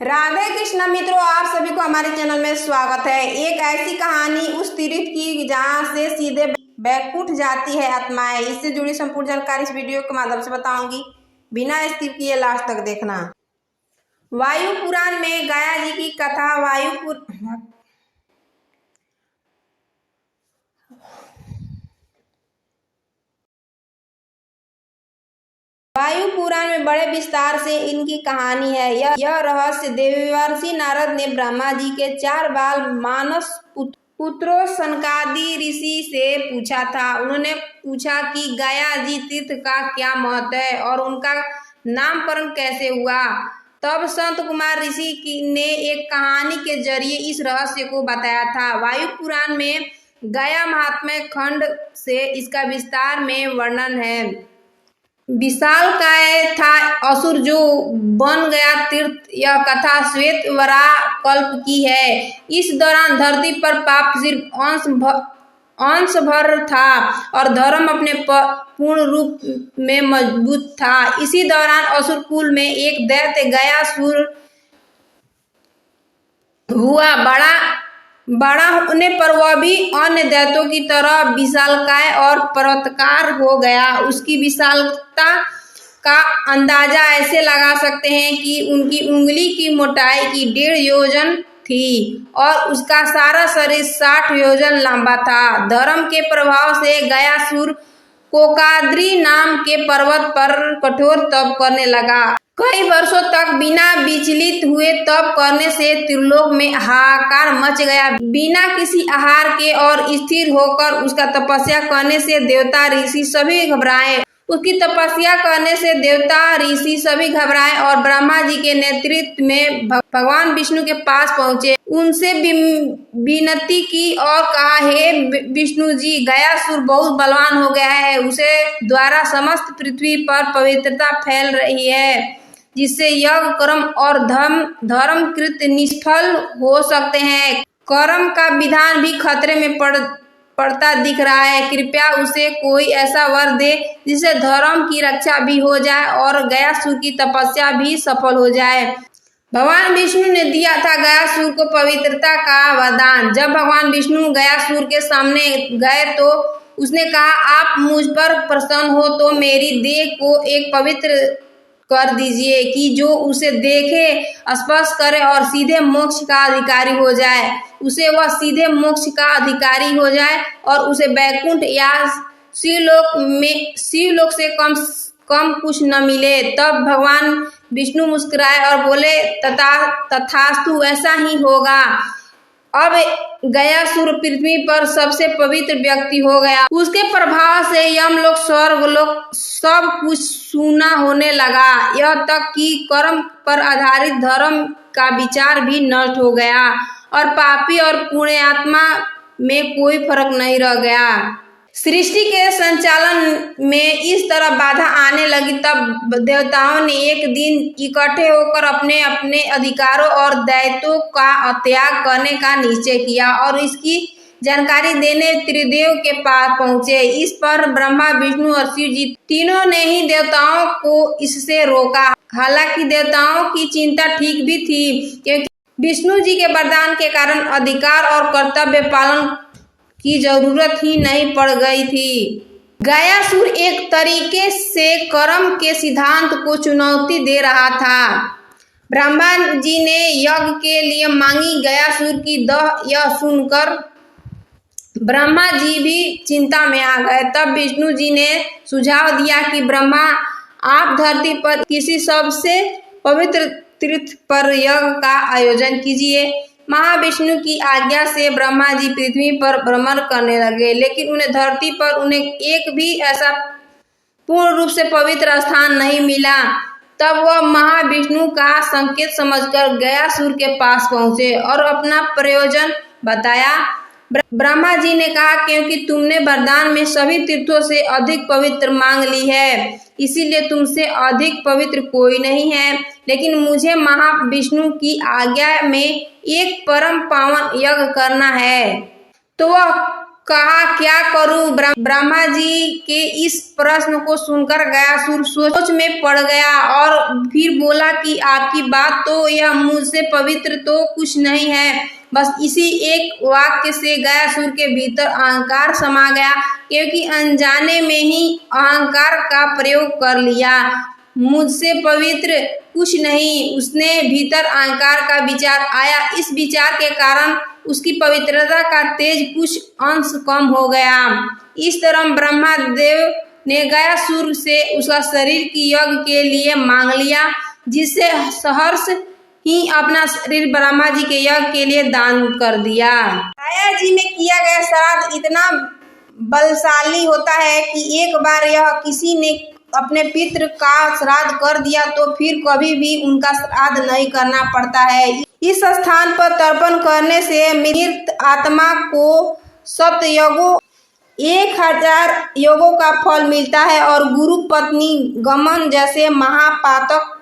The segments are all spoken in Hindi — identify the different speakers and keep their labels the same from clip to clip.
Speaker 1: राधे कृष्ण मित्रों, आप सभी को हमारे चैनल में स्वागत है। एक ऐसी कहानी उस तीर्थ की जहां से सीधे बैकुंठ जाती है आत्माएं। इससे जुड़ी संपूर्ण जानकारी इस वीडियो के माध्यम से बताऊंगी, बिना स्किप किए लास्ट तक देखना। वायु पुराण में गया जी की कथा। वायु पुराण में बड़े विस्तार से इनकी कहानी है। यह रहस्य देवर्षि नारद ने ब्रह्मा जी के 4 बाल मानस पुत्रों सनकादि ऋषि से पूछा था। उन्होंने पूछा कि गया जी तीर्थ का क्या महत्व है और उनका नामकरण कैसे हुआ। तब संत कुमार ऋषि ने एक कहानी के जरिए इस रहस्य को बताया था। वायु पुराण में गया महात्म्य खंड से इसका विस्तार में वर्णन है। विशालकाय था असुर जो बन गया तीर्थ। यह कथा श्वेत वराह कल्प की है। इस दौरान धरती पर पाप सिर्फ अंश भर था और धर्म अपने पूर्ण रूप में मजबूत था। इसी दौरान असुर कुल में एक दैत्य गयासुर हुआ। बड़ा होने पर वह भी अन्य दैत्यों की तरह विशालकाय और पर्वतकार हो गया। उसकी विशालता का अंदाजा ऐसे लगा सकते हैं कि उनकी उंगली की मोटाई की 1.5 योजन थी और उसका सारा शरीर 60 योजन लंबा था। धर्म के प्रभाव से गयासुर कोकाद्री नाम के पर्वत पर कठोर तप करने लगा। कई वर्षों तक बिना विचलित हुए तप करने से त्रिलोक में हाहाकार मच गया। बिना किसी आहार के और स्थिर होकर उसका तपस्या करने से देवता ऋषि सभी घबराए। उसकी तपस्या करने से देवता ऋषि सभी घबराए और ब्रह्मा जी के नेतृत्व में भगवान विष्णु के पास पहुंचे। उनसे विनती की और कहा, हे विष्णु जी, गयासुर बहुत बलवान हो गया है। उसे द्वारा समस्त पृथ्वी पर पवित्रता फैल रही है, जिससे यज्ञ कर्म और धर्म कृत निष्फल हो सकते हैं। कर्म का विधान भी खतरे में पड़ता दिख रहा है। कृपया उसे कोई ऐसा वर दे जिससे धर्म की रक्षा भी हो जाए और गयासुर की तपस्या भी सफल हो जाए। भगवान विष्णु ने दिया था गयासुर को पवित्रता का वरदान। जब भगवान विष्णु गयासुर के सामने गए तो उसने कहा, आप मुझ पर प्रसन्न हो तो मेरी देह को एक पवित्र कर दीजिए कि जो उसे देखे, स्पर्श करे और सीधे मोक्ष का अधिकारी हो जाए। उसे वह सीधे मोक्ष का अधिकारी हो जाए और उसे बैकुंठ या शिवलोक से कम कुछ न मिले। तब भगवान विष्णु मुस्कुराए और बोले, तथास्तु, ऐसा ही होगा। अब गयासुर पृथ्वी पर सबसे पवित्र व्यक्ति हो गया। उसके प्रभाव से यमलोक, स्वर्गलोक सब कुछ सूना होने लगा। यह तक कि कर्म पर आधारित धर्म का विचार भी नष्ट हो गया और पापी और पुण्यात्मा में कोई फर्क नहीं रह गया। सृष्टि के संचालन में इस तरह बाधा आने लगी। तब देवताओं ने एक दिन इकट्ठे होकर अपने अपने अधिकारों और दायित्वों का त्याग करने का निश्चय किया और इसकी जानकारी देने त्रिदेव के पास पहुंचे। इस पर ब्रह्मा, विष्णु और शिव जी तीनों ने ही देवताओं को इससे रोका। हालांकि देवताओं की चिंता ठीक भी थी, क्योंकि विष्णु जी के वरदान के कारण अधिकार और कर्तव्य पालन की जरूरत ही नहीं पड़ गई थी। गयासुर एक तरीके से कर्म के सिद्धांत को चुनौती दे रहा था। ब्रह्मा जी ने यज्ञ के लिए मांगी गयासुर की दह। यह सुनकर ब्रह्मा जी भी चिंता में आ गए। तब विष्णु जी ने सुझाव दिया कि ब्रह्मा, आप धरती पर किसी सबसे पवित्र तीर्थ पर यज्ञ का आयोजन कीजिए। महाविष्णु की आज्ञा से ब्रह्मा जी पृथ्वी पर भ्रमण करने लगे, लेकिन उन्हें धरती पर उन्हें एक भी ऐसा पूर्ण रूप से पवित्र स्थान नहीं मिला। तब वह महाविष्णु का संकेत समझकर गयासुर के पास पहुंचे और अपना प्रयोजन बताया। ब्रह्मा जी ने कहा, क्योंकि तुमने वरदान में सभी तीर्थों से अधिक पवित्र मांग ली है, इसीलिए तुमसे अधिक पवित्र कोई नहीं है। लेकिन मुझे महाविष्णु की आज्ञा में एक परम पावन यज्ञ करना है। तो वह कहा क्या करूं। ब्रह्मा जी के इस प्रश्न को सुनकर गयासुर सोच में पड़ गया और फिर बोला कि आपकी बात तो यह मुझसे पवित्र तो कुछ नहीं है। बस इसी एक वाक्य से गयासुर के भीतर अहंकार समा गया, क्योंकि अनजाने में ही अहंकार का प्रयोग कर लिया। मुझसे पवित्र कुछ नहीं, उसने भीतर अहंकार का विचार आया। इस विचार के कारण उसकी पवित्रता का तेज कुछ अंश कम हो गया। इस तरह ब्रह्मा देव ने गयासुर से उसका शरीर की यज्ञ के लिए मांग लिया, जिससे सहर्ष ही अपना शरीर ब्रह्मा जी के यज्ञ के लिए दान कर दिया। माया जी में किया गया श्राद्ध इतना बलशाली होता है कि एक बार यह किसी ने अपने पितृ का श्राद्ध कर दिया तो फिर कभी भी उनका श्राद्ध नहीं करना पड़ता है। इस स्थान पर तर्पण करने से मृत आत्मा को 7 यज्ञों 1000 यज्ञों का फल मिलता है और गुरु पत्नी गमन जैसे महापातक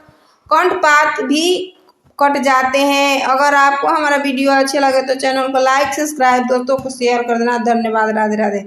Speaker 1: कंठपात भी कट जाते हैं। अगर आपको हमारा वीडियो अच्छा लगे तो चैनल को लाइक सब्सक्राइब दोस्तों को शेयर कर देना। धन्यवाद। राधे राधे।